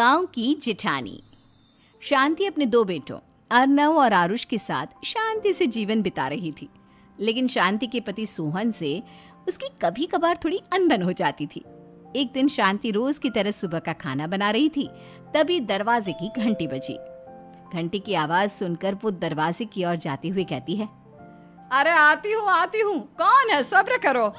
गांव की जिठानी। शांति अपने दो बेटों अर्नव और आरुष के साथ शांति से जीवन बिता रही थी। लेकिन शांति के पति सोहन से उसकी कभी कभार थोड़ी अनबन हो जाती थी। एक दिन शांति रोज की तरह सुबह का खाना बना रही थी, तभी दरवाजे की घंटी बजी। घंटी की आवाज सुनकर वो दरवाजे की ओर जाते हुए कहती है, अरे आती हूँ, कौन है, सब्र करो।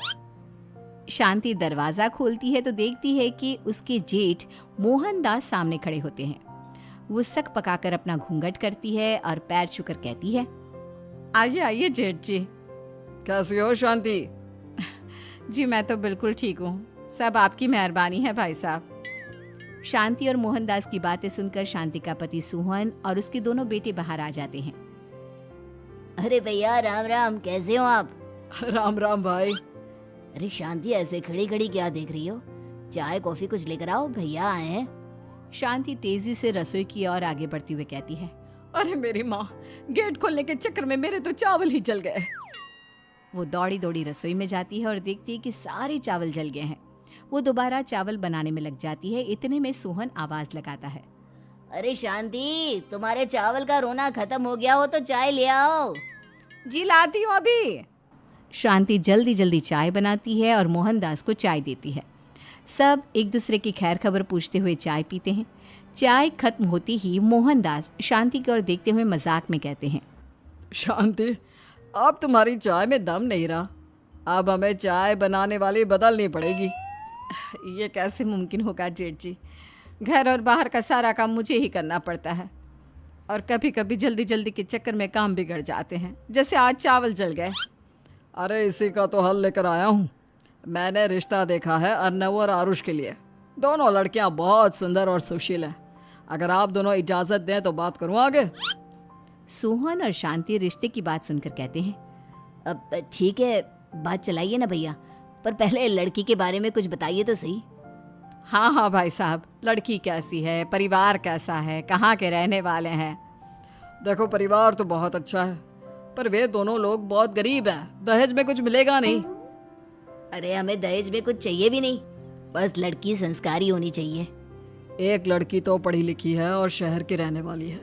शांति दरवाजा खोलती है तो देखती है कि उसके जेठ मोहनदास सामने खड़े होते हैं। वो सक पकाकर अपना घूंघट करती है और पैर छूकर कहती है, आइए आइए जेठ जी। कैसी हो शांति? जी मैं तो बिल्कुल ठीक हूँ, सब आपकी मेहरबानी है भाई साहब। शांति और मोहनदास की बातें सुनकर शांति का पति सोहन और उसके दोनों बेटे बाहर आ जाते हैं। अरे भैया राम राम, कैसे हो आप? राम राम भाई। अरे शांति, ऐसे खड़ी खड़ी क्या देख रही हो? चाय कॉफी कुछ लेकर आओ, भैया आए हैं। शांति तेजी से रसोई की ओर आगे बढ़ती हुए कहती है, अरे मेरी माँ, गेट खोलने के चक्कर में मेरे तो चावल ही जल गए। वो दौड़ी दौड़ी रसोई में जाती है और देखती है कि सारे चावल जल गए हैं। वो दोबारा चावल बनाने में लग जाती है। इतने में सोहन आवाज लगाता है, अरे शांति, तुम्हारे चावल का रोना खत्म हो गया हो तो चाय ले आओ। जी लाती हूँ अभी। शांति जल्दी जल्दी चाय बनाती है और मोहनदास को चाय देती है। सब एक दूसरे की खैर खबर पूछते हुए चाय पीते हैं। चाय खत्म होती ही मोहनदास शांति की ओर देखते हुए मजाक में कहते हैं, शांति, अब तुम्हारी चाय में दम नहीं रहा, अब हमें चाय बनाने वाली बदलनी पड़ेगी। ये कैसे मुमकिन होगा जेठ जी, घर और बाहर का सारा काम मुझे ही करना पड़ता है और कभी कभी जल्दी जल्दी के चक्कर में काम बिगड़ जाते हैं, जैसे आज चावल जल गए। अरे इसी का तो हल लेकर आया हूँ। मैंने रिश्ता देखा है अर्नव और आरुष के लिए। दोनों लड़कियाँ बहुत सुंदर और सुशील हैं। अगर आप दोनों इजाज़त दें तो बात करूँ आगे। सोहन और शांति रिश्ते की बात सुनकर कहते हैं, अब ठीक है, बात चलाइए ना भैया, पर पहले लड़की के बारे में कुछ बताइए तो सही। हाँ हाँ भाई साहब, लड़की कैसी है, परिवार कैसा है, कहाँ के रहने वाले हैं? देखो, परिवार तो बहुत अच्छा है, पर वे दोनों लोग बहुत गरीब हैं। दहेज में कुछ मिलेगा नहीं। अरे हमें दहेज में कुछ चाहिए भी नहीं, बस लड़की संस्कारी होनी चाहिए। एक लड़की तो पढ़ी लिखी है और शहर की रहने वाली है,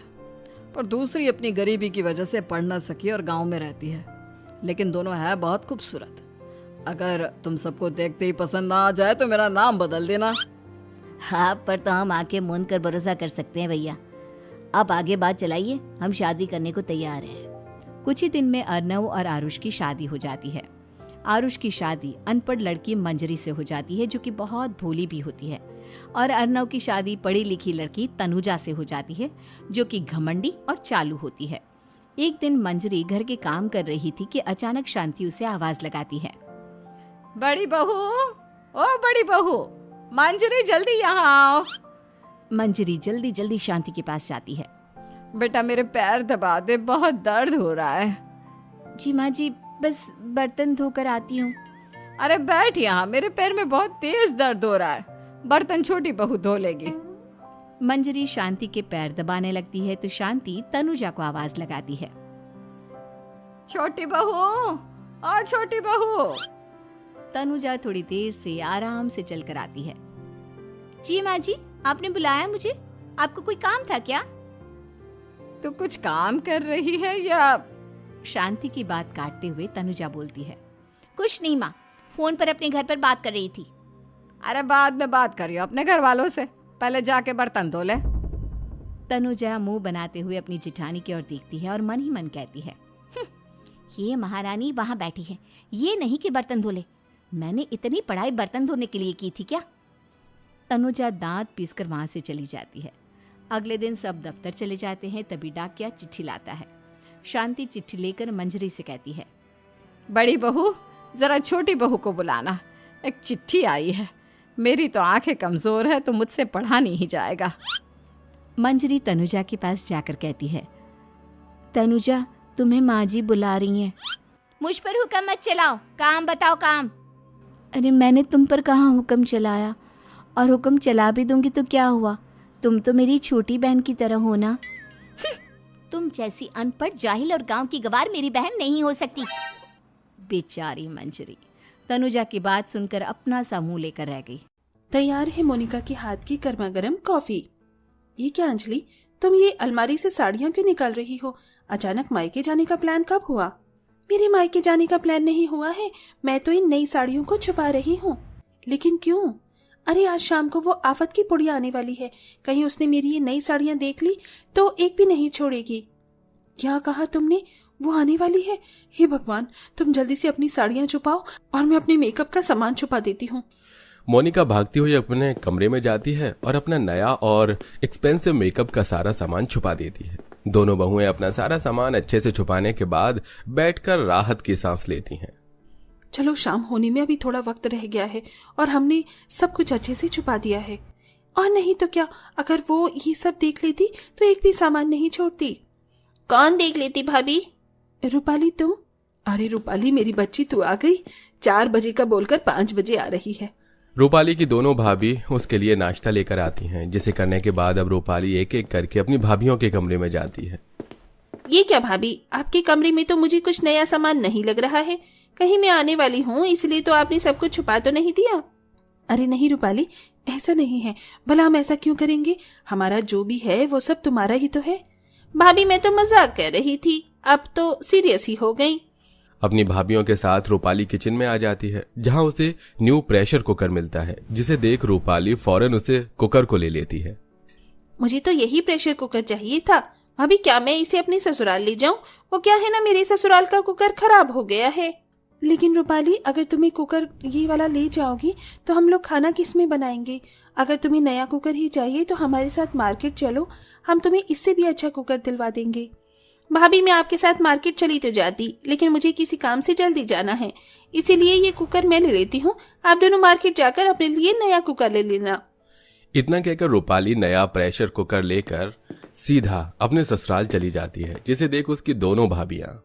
पर दूसरी अपनी गरीबी की वजह से पढ़ न सकी और गांव में रहती है। लेकिन दोनों है बहुत खूबसूरत। अगर तुम सबको देखते ही पसंद ना आ जाए तो मेरा नाम बदल देना। हाँ, पर तो हम आके मूंद कर भरोसा कर सकते हैं भैया। आप आगे बात चलाइए, हम शादी करने को तैयार हैं। कुछ ही दिन में अर्नव और आरुष की शादी हो जाती है। आरुष की शादी अनपढ़ लड़की मंजरी से हो जाती है, जो कि बहुत भोली भी होती है, और अर्नव की शादी पढ़ी लिखी लड़की तनुजा से हो जाती है, जो कि घमंडी और चालू होती है। एक दिन मंजरी घर के काम कर रही थी कि अचानक शांति उसे आवाज लगाती है, बड़ी बहू, ओ बड़ी बहू, मंजरी जल्दी यहाँ आओ। मंजरी जल्दी जल्दी शांति के पास जाती है। बेटा मेरे पैर दबा दे, बहुत दर्द हो रहा है। जी माँ जी, बस बर्तन धोकर आती हूँ। अरे बैठ यहाँ, मेरे पैर में बहुत तेज दर्द हो रहा है, बर्तन छोटी बहू धो लेगी। मंजरी शांति के पैर दबाने लगती है तो शांति तनुजा को आवाज लगाती है, छोटी बहू, ओ छोटी बहू। तनुजा थोड़ी देर से आराम से चलकर आती है। जी माँ जी, आपने बुलाया मुझे? आपको कोई काम था क्या? तू कुछ काम कर रही है या? शांति की बात काटते हुए तनुजा बोलती है, कुछ नहीं माँ, फोन पर अपने घर पर बात कर रही थी। अरे बाद में बात करियो अपने घर वालों से, पहले जाके बर्तन धो ले। तनुजा मुंह बनाते हुए अपनी जिठानी की ओर देखती है और मन ही मन कहती है, ये महारानी वहां बैठी है, ये नहीं कि बर्तन धो ले। मैंने इतनी पढ़ाई बर्तन धोने के लिए की थी क्या? तनुजा दांत पीसकर वहां से चली जाती है। अगले दिन सब दफ्तर चले जाते हैं, तभी डाकिया चिट्ठी लाता है। शांति चिट्ठी लेकर मंजरी से कहती है, बड़ी बहू, जरा छोटी बहू को बुलाना, एक चिट्ठी आई है। मेरी तो आंखें कमजोर है तो मुझसे पढ़ा नहीं जाएगा। मंजरी तनुजा के पास जाकर कहती है, तनुजा, तुम्हें माँ जी बुला रही हैं। मुझ पर हुक्म मत चलाओ, काम बताओ काम। अरे मैंने तुम पर कहाँ हुक्म चलाया, और हुक्म चला भी दूंगी तो क्या हुआ, तुम तो मेरी छोटी बहन की तरह हो ना। तुम जैसी अनपढ़, जाहिल और गांव की गवार मेरी बहन नहीं हो सकती। बेचारी मंजरी तनुजा की बात सुनकर अपना सा मुंह लेकर रह गई। तैयार है मोनिका के हाथ की गर्मा गर्म कॉफी। ये क्या अंजलि, तुम ये अलमारी से साड़ियां क्यों निकाल रही हो? अचानक मायके जाने का प्लान कब हुआ? मेरे मायके जाने का प्लान नहीं हुआ है, मैं तो इन नई साड़ियों को छुपा रही हूँ। लेकिन क्यों? अरे आज शाम को वो आफत की पुड़िया आने वाली है, कहीं उसने मेरी ये नई साड़ियां देख ली तो एक भी नहीं छोड़ेगी। क्या कहा तुमने? वो आने वाली है? हे भगवान, तुम जल्दी से अपनी साड़ियां छुपाओ और मैं अपने मेकअप का सामान छुपा देती हूँ। मोनिका भागती हुई अपने कमरे में जाती है और अपना नया और एक्सपेंसिव मेकअप का सारा सामान छुपा देती है। दोनों बहुएं अपना सारा सामान अच्छे से छुपाने के बाद बैठकर राहत की सांस लेती हैं। चलो, शाम होने में अभी थोड़ा वक्त रह गया है और हमने सब कुछ अच्छे से छुपा दिया है। और नहीं तो क्या, अगर वो ये सब देख लेती तो एक भी सामान नहीं छोड़ती। कौन देख लेती भाभी? रूपाली तुम। अरे रूपाली मेरी बच्ची, तू आ गई। 4 बजे का बोलकर 5 बजे आ रही है। रूपाली की दोनों भाभी उसके लिए नाश्ता लेकर आती हैं, जिसे करने के बाद अब रूपाली एक एक करके अपनी भाभियों के कमरे में जाती है। ये क्या भाभी, आपके कमरे में तो मुझे कुछ नया सामान नहीं लग रहा है। कहीं मैं आने वाली हूँ इसलिए तो आपने सब कुछ छुपा तो नहीं दिया? अरे नहीं रूपाली, ऐसा नहीं है। भला हम ऐसा क्यों करेंगे? हमारा जो भी है वो सब तुम्हारा ही तो है। भाभी मैं तो मजाक कर रही थी, अब तो सीरियस ही हो गई। अपनी भाभियों के साथ रूपाली किचन में आ जाती है, जहां उसे न्यू प्रेशर कुकर मिलता है, जिसे देख रूपाली फौरन उसे कुकर को ले लेती है। मुझे तो यही प्रेशर कुकर चाहिए था। भाभी क्या मैं इसे अपने ससुराल ले जाऊं? वो क्या है ना, मेरे ससुराल का कुकर खराब हो गया है। लेकिन रूपाली, अगर तुम्हें कुकर ये वाला ले जाओगी तो हम लोग खाना किस में बनाएंगे? अगर तुम्हें नया कुकर ही चाहिए तो हमारे साथ मार्केट चलो, हम तुम्हें इससे भी अच्छा कुकर दिलवा देंगे। भाभी मैं आपके साथ मार्केट चली तो जाती, लेकिन मुझे किसी काम से जल्दी जाना है, इसीलिए ये कुकर मैं ले लेती हूँ। आप दोनों मार्केट जाकर अपने लिए नया कुकर ले लेना। इतना कहकर रूपाली नया प्रेशर कुकर लेकर सीधा अपने ससुराल चली जाती है, जिसे देख उसकी दोनों भाभियां।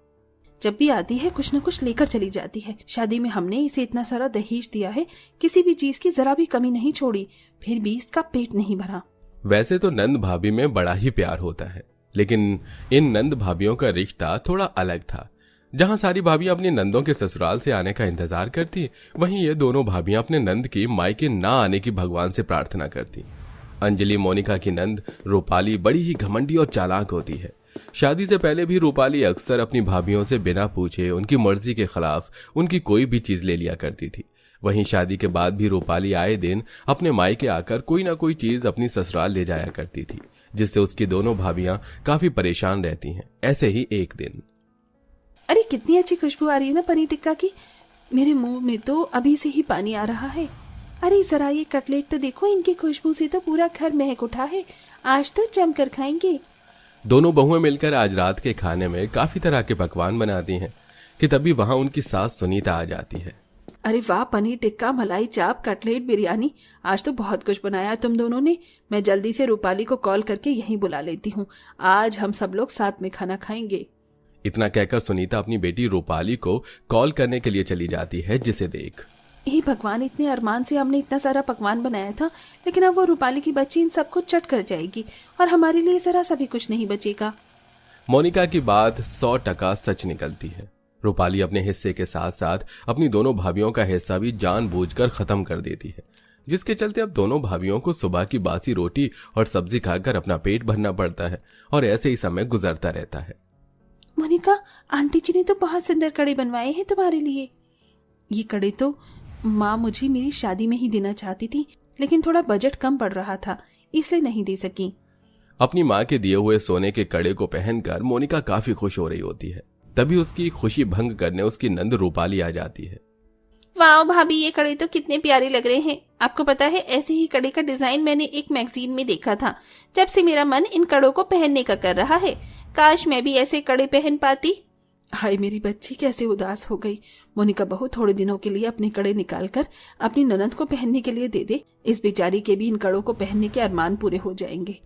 जब भी आती है कुछ न कुछ लेकर चली जाती है। शादी में हमने इसे इतना सारा दहेज दिया है, किसी भी चीज की जरा भी कमी नहीं छोड़ी, फिर भी इसका पेट नहीं भरा। वैसे तो नंद भाभी में बड़ा ही प्यार होता है, लेकिन इन नंद भाभियों का रिश्ता थोड़ा अलग था। जहां सारी भाभियां अपनी नंदों के ससुराल से आने का इंतजार करती, वहीं ये दोनों भाभियां अपने नंद की मायके ना आने की भगवान से प्रार्थना करती। अंजलि मोनिका की नंद रूपाली बड़ी ही घमंडी और चालाक होती है। शादी से पहले भी रूपाली अक्सर अपनी भाभियों से बिना पूछे उनकी मर्जी के खिलाफ उनकी कोई भी चीज ले लिया करती थी। वहीं शादी के बाद भी रूपाली आए दिन अपने मायके आकर कोई ना कोई चीज अपनी ससुराल ले जाया करती थी, जिससे उसकी दोनों भाभियां काफी परेशान रहती हैं। ऐसे ही एक दिन, अरे कितनी अच्छी खुशबू आ रही है ना पनीर टिक्का की। मेरे मुंह में तो अभी से ही पानी आ रहा है। अरे जरा ये कटलेट तो देखो, इनकी खुशबू से तो पूरा घर महक उठा है। आज तो जमकर खाएंगे। दोनों बहुएं मिलकर आज रात के खाने में काफी तरह के पकवान बनाती हैं कि तभी वहां उनकी सास सुनीता आ जाती है। अरे वाह, पनीर टिक्का, मलाई चाप, कटलेट, बिरयानी, आज तो बहुत कुछ बनाया तुम दोनों ने। मैं जल्दी से रूपाली को कॉल करके यहीं बुला लेती हूँ, आज हम सब लोग साथ में खाना खाएंगे। इतना कहकर सुनीता अपनी बेटी रूपाली को कॉल करने के लिए चली जाती है, जिसे देख हे भगवान, इतने अरमान से हमने इतना सारा पकवान बनाया था, लेकिन अब वो रूपाली की बच्ची इन सबको चट कर जाएगी और हमारे लिए जरा सा भी कुछ नहीं बचेगा। मोनिका की बात 100% सच निकलती है। रूपाली अपने हिस्से के साथ साथ अपनी दोनों भाभियों का हिस्सा भी जानबूझकर खत्म कर देती है, जिसके चलते अब दोनों भाभियों को सुबह की बासी रोटी और सब्जी खाकर अपना पेट भरना पड़ता है और ऐसे ही समय गुजरता रहता है। मोनिका, आंटी जी ने तो बहुत सुंदर कड़े बनवाए हैं तुम्हारे लिए। ये कड़े तो माँ मुझे मेरी शादी में ही देना चाहती थी, लेकिन थोड़ा बजट कम पड़ रहा था, इसलिए नहीं दे सकी। अपनी माँ के दिए हुए सोने के कड़े को पहनकर मोनिका काफी खुश हो रही होती है। तभी उसकी खुशी भंग करने उसकी नंद रूपाली आ जाती है। वाह भाभी, ये कड़े तो कितने प्यारे लग रहे हैं। आपको पता है, ऐसे ही कड़े का डिजाइन मैंने एक मैगजीन में देखा था। जब से मेरा मन इन कड़ों को पहनने का कर रहा है। काश मैं भी ऐसे कड़े पहन पाती। हाय मेरी बच्ची कैसे उदास हो गई। मोनिका बहू, थोड़े दिनों के लिए अपने कड़े निकाल कर अपनी ननद को पहनने के लिए दे दे। इस बेचारी के भी इन कड़ों को पहनने के अरमान पूरे हो जाएंगे।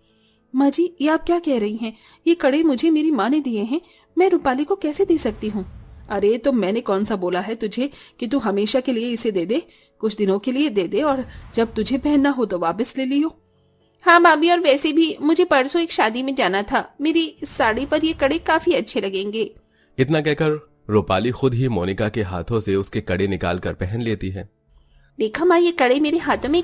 माँ जी, ये आप क्या कह रही हैं? ये कड़े मुझे मेरी माँ ने दिए हैं, मैं रूपाली को कैसे दे सकती हूँ? अरे तो मैंने कौन सा बोला है तुझे कि तू हमेशा के लिए इसे दे दे? कुछ दिनों के लिए दे दे और जब तुझे पहनना हो तो वापस ले लियो। हाँ भाभी, और वैसे भी मुझे परसों एक शादी में जाना था, मेरी साड़ी पर ये कड़े काफी अच्छे लगेंगे। इतना कहकर रूपाली खुद ही मोनिका के हाथों से उसके कड़े निकाल कर पहन लेती है। देखा माँ, ये कड़े मेरे हाथों में